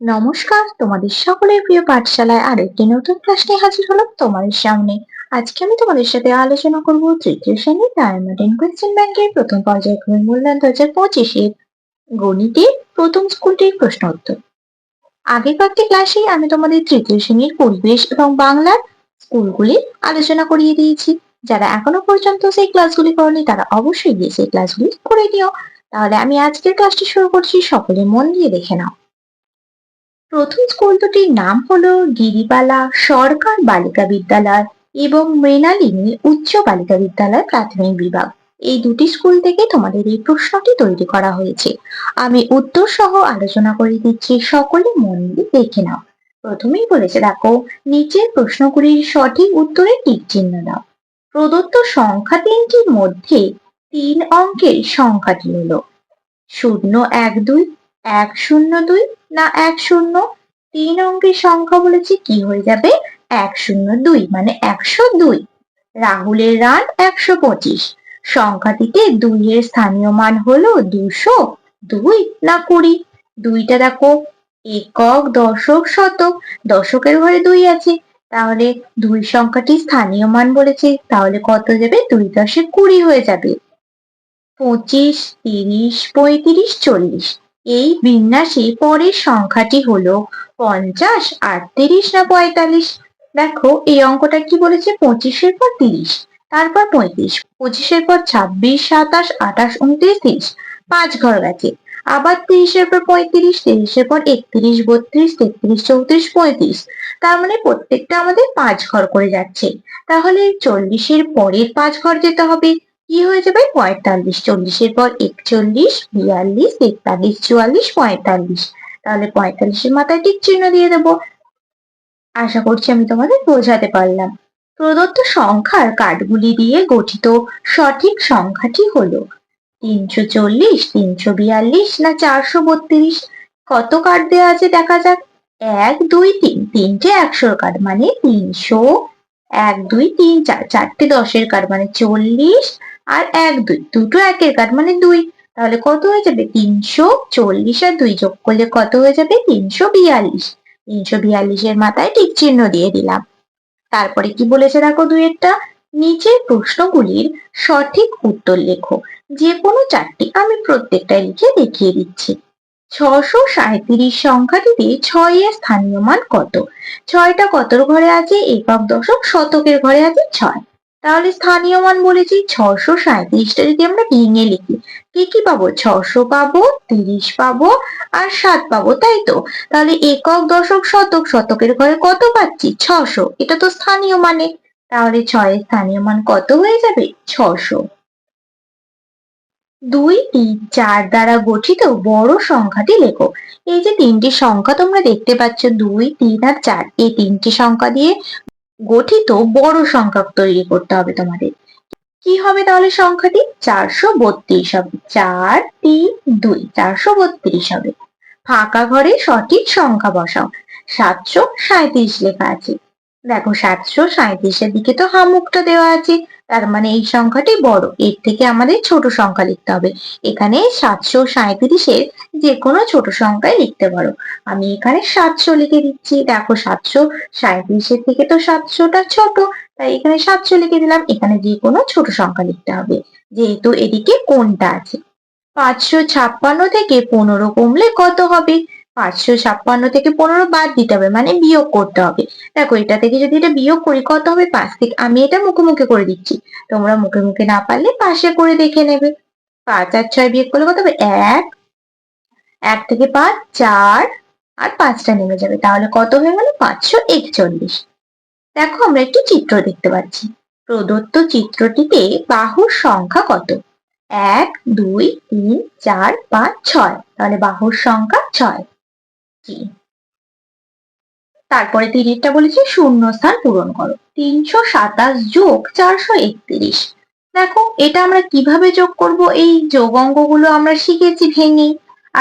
নমস্কার, তোমাদের সকলের প্রিয় পাঠশালায় আরেকটি নতুন ক্লাস নিয়ে হাজির হলাম তোমাদের সামনে। আজকে আমি তোমাদের সাথে আলোচনা করব তৃতীয় শ্রেণীর ডায়মন্ড কোয়েশ্চেন ব্যাংকের প্রথম পর্যায়ক্রমিক মূল্যায়ন 2025-এর গণিতের প্রথম স্কুলটির প্রশ্ন উত্তর। আগের কয়েকটি ক্লাসেই আমি তোমাদের তৃতীয় শ্রেণীর পরিবেশ এবং বাংলার স্কুলগুলি আলোচনা করিয়ে দিয়েছি। যারা এখনো পর্যন্ত সেই ক্লাসগুলি করনি তারা অবশ্যই গিয়ে সেই ক্লাসগুলি করে নিও। তাহলে আমি আজকের ক্লাসটি শুরু করছি, সকলে মন দিয়ে দেখে নাও। প্রথম স্কুল দুটির নাম হলো গিরিবালা সরকার বালিকা বিদ্যালয় এবং মৃণালিনী উচ্চ বালিকা বিদ্যালয় প্রাথমিক বিভাগ। এই দুটি স্কুল থেকে তোমাদের এই প্রশ্নটি তৈরি করা হয়েছে। আমি উত্তর সহ আলোচনা করে দিচ্ছি, সকলে মন দিয়ে দেখে নাও। প্রথমেই বলেছে, দেখো নিচের প্রশ্নগুলির সঠিক উত্তরে টিক চিহ্ন দাও। প্রদত্ত সংখ্যা তিনটির মধ্যে 3 অঙ্কের সংখ্যাটি হলো 012, 102 না 10। 3 অঙ্কের সংখ্যা বলেছি, কি হয়ে যাবে? 102 মানে 102। রাহুলের রান 125। সংখ্যাটিতে 2 এর স্থানীয় মান হলো 200, 2 না 20। দুইটা দেখো একক, দশক, শতক। দশকের ঘরে 2 আছে, তাহলে 2 সংখ্যাটি স্থানীয় মান বলেছে, তাহলে কত যাবে? 2 × 10 = 20 হয়ে যাবে। 25, 30, 35, 40। এই বিন্যাসে পরের সংখ্যাটি হলো 50, 38 না 45। দেখো এই অঙ্কটা কি বলেছে? 25-এর পর 30, তারপর 35, 25-এর পর 26, 27, 28, 29, 30। 5 ঘর গেছে। আবার 30-এর পর 35, 30-এর পর 31, 32, 33, 34, 35। তার মানে প্রত্যেকটা আমাদের 5 ঘর করে যাচ্ছে। তাহলে 40-এর পরের 5 ঘর যেতে হবে, কি হয়ে যাবে? 45। 40-এর পর 41, 42, 43, 44, 45। তাহলে 45-এর মাথায় টিক চিহ্ন দিয়ে দেবো। আশা করছি আমি তোমাদের বোঝাতে পারলাম। প্রদত্ত সংখ্যার কার্ডগুলি দিয়ে গঠিত সঠিক সংখ্যাটি হলো 340, 342 না 432। কত কার্ড দেওয়া আছে দেখা যাক। 1, 2, 3, তিনটে 100-র কার্ড মানে 300। 1, 2, 3, 4, চারটে 10-এর কার্ড মানে 40। আর 1, 2, দুটো 1-এর কার্ড মানে 2। তাহলে কত হয়ে যাবে? 340 আর 2 যোগ করলে কত হয়ে যাবে? 342। 342-এর মাথায় টিক চিহ্ন দিয়ে দিলাম। তারপরে কি বলেছে দেখো, 2-এরটা, নিচের প্রশ্নগুলির সঠিক উত্তর লেখো। যে কোনো 4টি, আমি প্রত্যেকটাই লিখে দেখিয়ে দিচ্ছি। 637 সংখ্যাটিতে 6 এর স্থানীয় মান কত? 6টা কতর ঘরে আছে? একক, দশক, শতকের ঘরে আছে 6। তাহলে স্থানীয় মান বলেছি 637টা যদি আমরা ভেঙে লিখি, কি কি পাবো? 600 পাবো, 30 পাবো আর 7 পাবো, তাই তো? তাহলে একক, দশক, শতক, শতকের ঘরে কত পাচ্ছি? 600। এটা তো স্থানীয় মানে, তাহলে 6 এর স্থানীয় মান কত হয়ে যাবে? 600। 2, 3, 4 দ্বারা গঠিত বড় সংখ্যাটি লেখো। এই যে 3টি সংখ্যা তোমরা দেখতে পাচ্ছ, 2, 3 আর 4, এই 3টি সংখ্যা দিয়ে গঠিত বড় সংখ্যা তৈরি করতে হবে তোমাদের। কি হবে তাহলে সংখ্যাটি? 432 হবে। 4, 3, 2, 432 হবে। ফাঁকা ঘরে সঠিক সংখ্যা বসাও। 737 লেখা আছে। দেখো 737-এর দিকে তো হামুখটা দেওয়া আছে, তার মানে এই সংখ্যাটি বড়, এর থেকে আমাদের ছোট সংখ্যা লিখতে হবে। এখানে 737-এর যে কোনো ছোট সংখ্যাই লিখতে পারো। আমি এখানে 700 লিখে দিচ্ছি। দেখো 737-এর থেকে তো 700টা ছোট, তাই এখানে 700 লিখে দিলাম। এখানে যে কোনো ছোট সংখ্যা লিখতে হবে, যেহেতু এদিকে কোনটা আছে। 556 থেকে 15 কমলে কত হবে? 556 থেকে 15 বাদ দিতে হবে, মানে বিয়োগ করতে হবে। দেখো এটা থেকে যদি এটা বিয়োগ করি কত হবে? 5 থেকে, আমি এটা মুখে মুখে করে দিচ্ছি, তোমরা মুখে মুখে না পারলে পাশে করে দেখে নেবে। 5 আর 6 বিয়োগ করলে কত হবে? 1। 1 থেকে 5, 4 আর 5টা নেমে যাবে, তাহলে কত হয়ে গেল? 541। দেখো আমরা একটি চিত্র দেখতে পাচ্ছি। প্রদত্ত চিত্রটিতে বাহুর সংখ্যা কত? 1, 2, 3, 4, 5, 6। তাহলে বাহুর সংখ্যা 6। তারপরে 30টা বলেছে শূন্যস্থান পূরণ করো। 327 যোগ 431। দেখো এটা আমরা কিভাবে যোগ করব? এই যোগ অঙ্কগুলো আমরা শিখেছি ভেঙে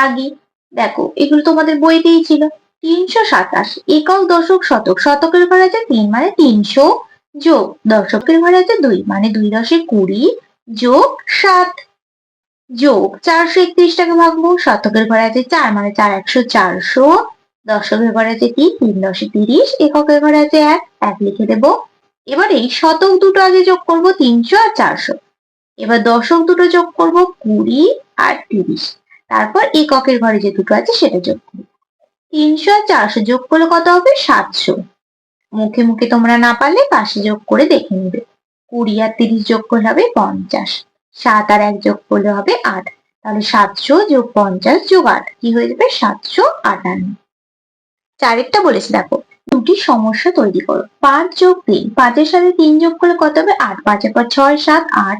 আগে। দেখো এগুলো তোমাদের বইতেই ছিল। 327 একক, দশক, শতক। শতকের ঘরে আছে 3 মানে 300, যোগ দশকের ঘরে আছে 2 মানে 2 × 10 = 20, যোগ 7, যোগ 431টাকে ভাঙবো। শতকের ঘরে আছে 4 মানে 4 × 100 400, দশকের ঘরে আছে ৩, ৩ × ৩০, এককের ঘরে আছে ১, ১ লিখে দেব। এবার এই শতক দুটো আগে যোগ করব ৩০০ আর ৪০০। এবার দশক দুটো যোগ করব ২০ আর ৩০। তারপর এককের ঘরে যে দুটো আছে সেটা যোগ করব। ৩০০ আর ৪০০ যোগ করলে কত হবে? ৭০০। মুখে মুখে তোমরা না পারলে পাশে যোগ করে দেখে নিবে। ২০ আর ৩০ যোগ করলে হবে ৫০। ৭ আর ১ যোগ করলে হবে ৮। তাহলে ৭০০ যোগ ৫০ যোগ ৮ কি হয়ে যাবে? ৭৫৮। চারেরটা বলেছে দেখো, দুটি সমস্যা তৈরি করো। ৫ যোগ ৩, ৫-এর সাথে ৩ যোগ করলে কত হবে? ৮। ৫-এর পর ৬, ৭, ৮।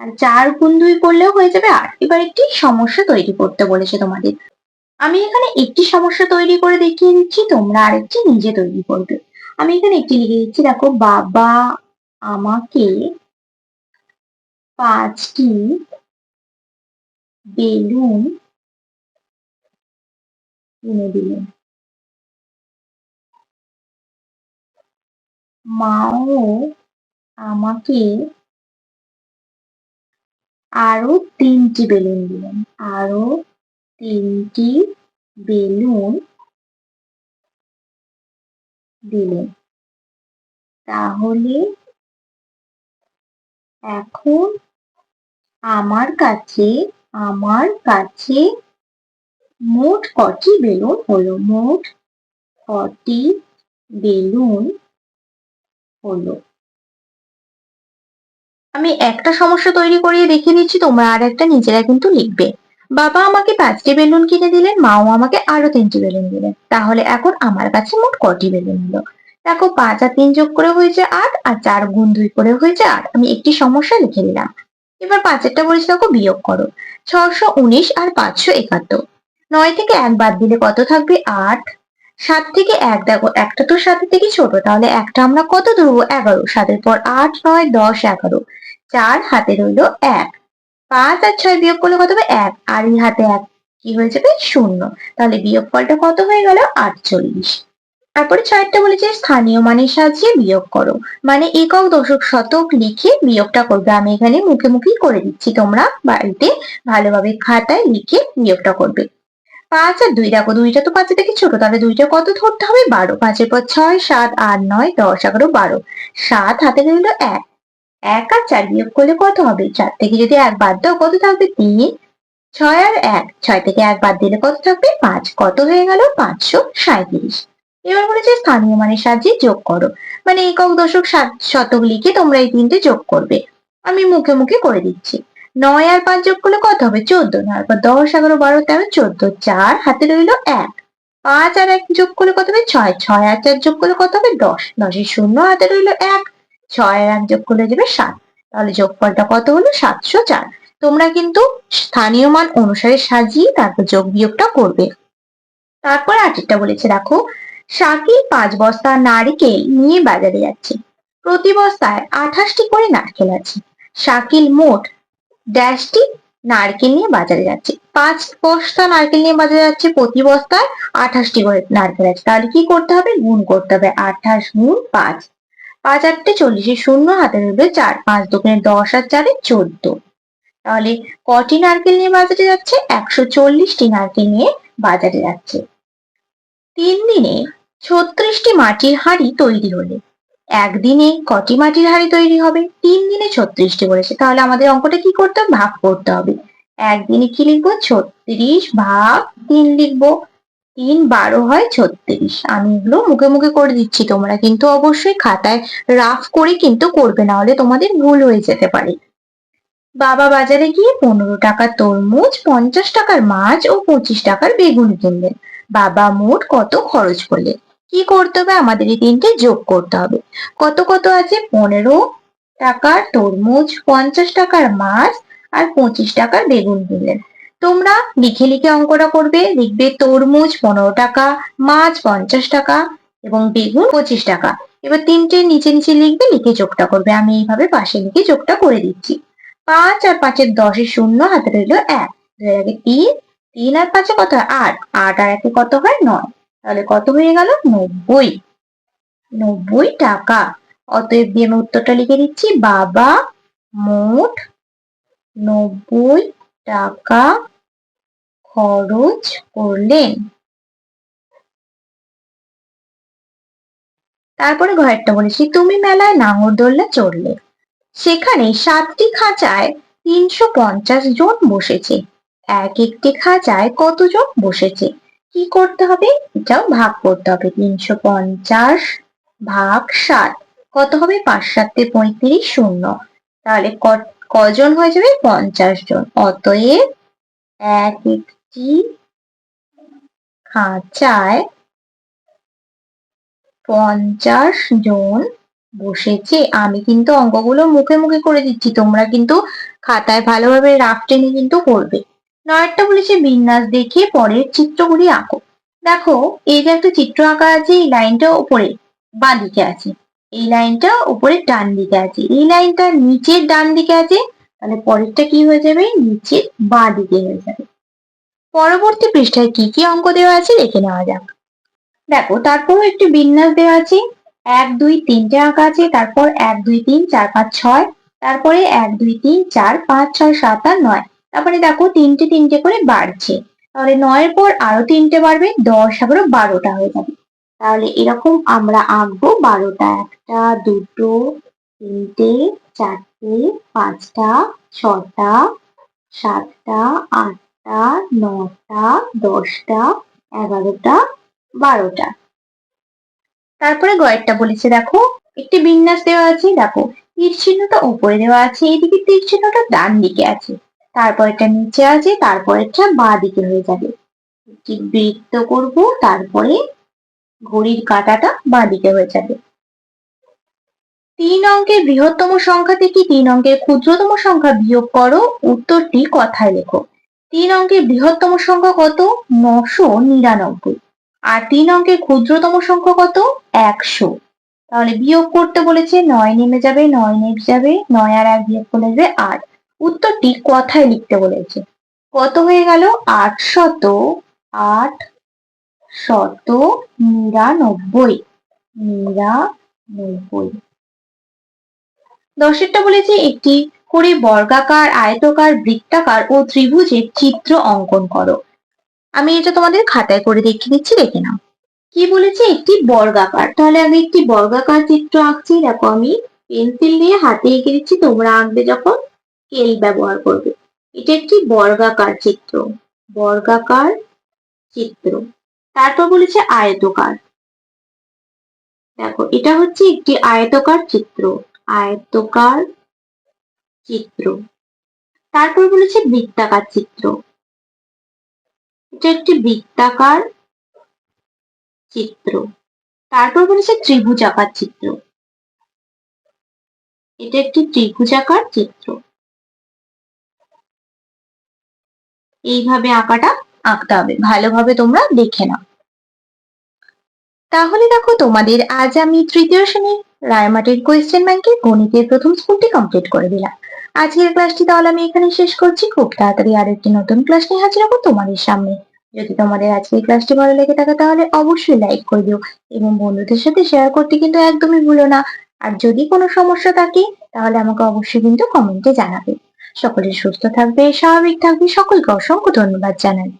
আর ৪ গুণ ২ করলেও হয়ে যাবে ৮। এবার একটি সমস্যা তৈরি করতে বলেছে তোমাদের। আমি এখানে একটি সমস্যা তৈরি করে দেখিয়ে দিচ্ছি, তোমরা আরেকটি নিজে তৈরি করবে। আমি এখানে একটি লিখে দিচ্ছি, দেখো, বাবা আমাকে ৫টি বেলুন কিনে দিলেন। মাও আমাকে আরো ৩টি বেলুন দিলেন। আরো ৩টি বেলুন দিলেন। তাহলে এখন আমার কাছে মোট কটি বেলুন হলো? মোট কটি বেলুন হলো? আমি একটা সমস্যা তৈরি করিয়ে দেখিয়ে দিচ্ছি, তোমরা আর একটা নিজেরা কিন্তু লিখবে। বাবা আমাকে ৫টি বেলুন কিনে দিলেন, মাও আমাকে আরো ৩টি বেলুন দিলেন। তাহলে এখন আমার কাছে মোট কটি বেলুন হলো? দেখো, ৫ আর ৩ যোগ করে হয়েছে ৮, আর ৪ গুণ ২ করে হয়েছে ৮। আমি একটি সমস্যা লিখে দিলাম। এবার ৫-এরটা বলেছে, দেখো, বিয়োগ করো। ৬১৯ আর ৫৭১। ৯ থেকে ১ বাদ দিলে কত থাকবে? ৮। ৭ থেকে ১, দেখো, একটা তো ৭-এর থেকে ছোট, তাহলে একটা আমরা কত ধরবো? ১১। ৭-এর পর ৮, ৯, ১০, ১১। ৪ হাতে রইল ১। ৫ আর ৬ বিয়োগ করলে কত হবে? ১। আর এই হাতে ১ কি হয়ে যাবে? ০। তাহলে বিয়োগফলটা কত হয়ে গেল? ৪৮। তারপরে ৬-টা বলেছে স্থানীয় মানের সাহায্যে বিয়োগ করো। মানে একক, দশক, শতক লিখে বিয়োগটা করবে। আমি এখানে মুখে মুখেই করে দিচ্ছি, তোমরা বাড়িতে ভালোভাবে খাতায় লিখে বিয়োগটা করবে। ৫ আর ২, দেখো, ২টা তো ৫-এর থেকে ছোট, তাহলে ২টা কত ধরতে হবে? ১২। ৫-এর পর ৬, ৭, ৮, ৯, ১০, ১১, ১২। ৭ হাতে রইল ১। ১ আর ৪ বিয়োগ করলে কত হবে? ৪ থেকে যদি ১ বাদ দাও কত থাকবে? ৩। ৬ আর ১, ৬ থেকে ১ বাদ দিলে কত থাকবে? ৫। কত হয়ে গেল? ৫৩৭। এবার বলেছে স্থানীয় মানের সাহায্যে যোগ করো। মানে একক, দশক, শতক লিখে তোমরা এই ৩টে যোগ করবে। আমি মুখে মুখে করে দিচ্ছি। ৯ আর ৫ যোগ করলে কত হবে? ১৪। ৯ পর ১০, ১১, ১২, ১৩, ১৪। ৪ হাতে রইল ১। ৫ আর ১ যোগ করলে কত হবে? ৬। ৬ আর ৪ যোগ করলে কত হবে? ১০। ১০-এর ০ হাতে রইল ১। ৬ আর ১ যোগ করলে যাবে ৭। তাহলে যোগফলটা কত হলো? ৭০৪। তোমরা কিন্তু স্থানীয় মান অনুসারে সাজিয়ে তারপর যোগ বিয়োগটা করবে। তারপর ৮-টা বলেছে, দেখো, শাকিল ৫ বস্তা নারকেল নিয়ে বাজারে যাচ্ছে। প্রতি বস্তায় ২৮টি করে নারকেল আছে। শাকিল মোট ড্যাশটি নারকেল নিয়ে বাজারে যাচ্ছে। ৫ বস্তা নারকেল নিয়ে বাজারে যাচ্ছে, প্রতি বস্তায় ২৮টি করে নারকেল আছে। তাহলে কি করতে হবে? গুণ করতে হবে। ২৮ গুণ ৫। ৫ ৮টে ৪০-এর ০ হাতে রইল ৪। ৫ দুগুণে ১০ আর ৪-এ ১৪। তাহলে কটি নারকেল নিয়ে বাজারে যাচ্ছে? ১৪০টি নারকেল নিয়ে বাজারে যাচ্ছে। ৩ দিনে ৩৬টি মাটির হাঁড়ি তৈরি হলে একদিনে কটি মাটির হাঁড়ি তৈরি হবে? ৩ দিনে ৩৬টি বলেছে, তাহলে আমাদের অঙ্কটা কি করতে হবে? ভাগ করতে হবে। একদিনে কি লিখবো? ৩৬ ভাগ ৩ লিখবো। ৩ ১২ হয় ৩৬। আমি এগুলো মুখে মুখে করে দিচ্ছি, তোমরা কিন্তু অবশ্যই খাতায় রাফ করে কিন্তু করবে, না হলে তোমাদের ভুল হয়ে যেতে পারে। বাবা বাজারে গিয়ে ১৫ টাকার তরমুজ, ৫০ টাকার মাছ ও ২৫ টাকার বেগুন কিনলেন। বাবা মোট কত খরচ করলেন? কি করতে হবে? আমাদের এই ৩টে যোগ করতে হবে। কত কত আছে? ১৫ টাকার তরমুজ, ৫০ টাকার মাছ আর ২৫ টাকার বেগুন কিনলেন। তোমরা লিখে লিখে অঙ্কটা করবে। লিখবে তরমুজ ১৫ টাকা, মাছ ৫০ টাকা এবং বেগুন ২৫ টাকা। এবার ৩টে নিচে নিচে লিখবে, লিখে যোগটা করবে। আমি এইভাবে পাশে লিখে যোগটা করে দিচ্ছি। ৫ আর ৫-এর ১০-এর ০ হাতে রইল ১। ২ এর আগে ৩। ৩ আর ৫-এ কত হয়? ৮। ৮ আর ১-এ কত হয়? ৯। তাহলে কত হয়ে গেল? ৯০। ৯০ টাকা। অতএব দিয়ে আমি উত্তরটা লিখে দিচ্ছি। বাবা মোট ৯০ টাকা খরচ করলেন। তারপরে ঘরেরটা বলেছি, তুমি মেলায় নাগরদোল্লা চড়লে, সেখানে 7টি খাঁচায় 350 জন বসেছে, এক একটি খাঁচায় কতজন বসেছে? কি করতে হবে? এটাও ভাগ করতে হবে। 350 ভাগ 7 কত হবে? 5 7 35 শূন্য। তাহলে কজন হয়ে যাবে? 50 জন। অতএব এক একটি খাঁচায় 50 জন বসেছে। আমি কিন্তু অঙ্কগুলো মুখে মুখে করে দিচ্ছি, তোমরা কিন্তু খাতায় ভালোভাবে রাফ টেনে কিন্তু করবে। নয়টা বলেছে বিন্যাস দেখে পরের চিত্রগুলি আঁকো। দেখো, এই যে একটা চিত্র আঁকা আছে, এই লাইনটা উপরে বাঁ দিকে আছে, এই লাইনটা উপরে ডান দিকে আছে, এই লাইনটা নিচের ডান দিকে আছে, তাহলে পরেরটা কি হয়ে যাবে? নিচের বাঁ দিকে হয়ে যাবে। পরবর্তী পৃষ্ঠায় কি কি অঙ্ক দেওয়া আছে দেখে নেওয়া যাক। দেখো, তারপরও একটি বিন্যাস দেওয়া আছে, 1 2 3টে আঁকা আছে, তারপর 1 2 3 4 5 6, তারপরে 1 2 3 4 5 6 7 আর 9। তারপরে দেখো তিনটে তিনটে করে বাড়ছে, তাহলে 9 এর পর আরো তিনটে বাড়বে, 10 আবারও 12টা হয়ে যাবে। তাহলে এরকম আমরা আঁকবো 12টা, একটা দুটো তিনটে চারটে পাঁচটা ছটা সাতটা আটটা নটা 10টা 11টা 12টা। তারপরে গয়েরটা বলেছে, দেখো একটি বিন্যাস দেওয়া আছে, দেখো তীর চিহ্নটা উপরে দেওয়া আছে, এদিকে তীর চিহ্নটা ডান দিকে আছে, তারপরেরটা নিচে আছে, তারপরেরটা বাঁ দিকে হয়ে যাবে। একটি বৃত্ত করব, তারপরে ঘড়ির কাঁটাটা বাঁ দিকে হয়ে যাবে। 3 অঙ্কের বৃহত্তম সংখ্যা থেকে 3 অঙ্কের ক্ষুদ্রতম সংখ্যা বিয়োগ করো, উত্তরটি কথায় লেখো। 3 অঙ্কের বৃহত্তম সংখ্যা কত? 999। আর 3 অঙ্কের ক্ষুদ্রতম সংখ্যা কত? 100। তাহলে বিয়োগ করতে বলেছে, 9 নেমে যাবে, 9 নেমে যাবে, 9 আর 1 বিয়োগ করলে যাবে 8। উত্তরটি কথায় লিখতে বলেছে। কত হয়ে গেল? 899। 99। 10এরটা বলেছে, একটি করে বর্গাকার, আয়তকার, বৃত্তাকার ও ত্রিভুজের চিত্র অঙ্কন করো। আমি এটা তোমাদের খাতায় করে দেখিয়ে দিচ্ছি, দেখে নাও। কি বলেছে? একটি বর্গাকার। তাহলে আমি একটি বর্গাকার চিত্র আঁকছি। দেখো, আমি পেন্সিল দিয়ে হাতে এঁকে দিচ্ছি, তোমরা আঁকবে যখন স্কেল ব্যবহার করবে। এটা একটি বর্গাকার চিত্র। বর্গাকার চিত্র। তারপর বলেছে আয়তকার। দেখো, এটা হচ্ছে একটি আয়তকার চিত্র। আয়তকার চিত্র। তারপর বলেছে বৃত্তাকার চিত্র। এটা একটি বৃত্তাকার চিত্র। তারপর বলেছে ত্রিভুজাকার চিত্র। এটা একটি ত্রিভুজাকার চিত্র। এইভাবে আঁকাটা আঁকতে হবে, ভালোভাবে তোমরা দেখে নাও। তাহলে দেখো, তোমাদের আজ আমি তৃতীয় শ্রেণীর রায়মাটির কোয়েশ্চেন ব্যাংকের গণিতের প্রথম স্কুলটি কমপ্লিট করে দিলাম। আজকের ক্লাসটি তাহলে আমি এখানে শেষ করছি। খুব তাড়াতাড়ি আরেকটি নতুন ক্লাস নিয়ে হাজির হবো তোমাদের সামনে। যদি তোমাদের আজকের ক্লাসটি ভালো লেগে থাকে তাহলে অবশ্যই লাইক করে দিও এবং বন্ধুদের সাথে শেয়ার করতে কিন্তু একদমই ভুলো না। আর যদি কোনো সমস্যা থাকে তাহলে আমাকে অবশ্যই কিন্তু কমেন্টে জানাবে। সকলে সুস্থ থাকবে, স্বাভাবিক থাকবে, সকলকে অসংখ্য ধন্যবাদ জানাই।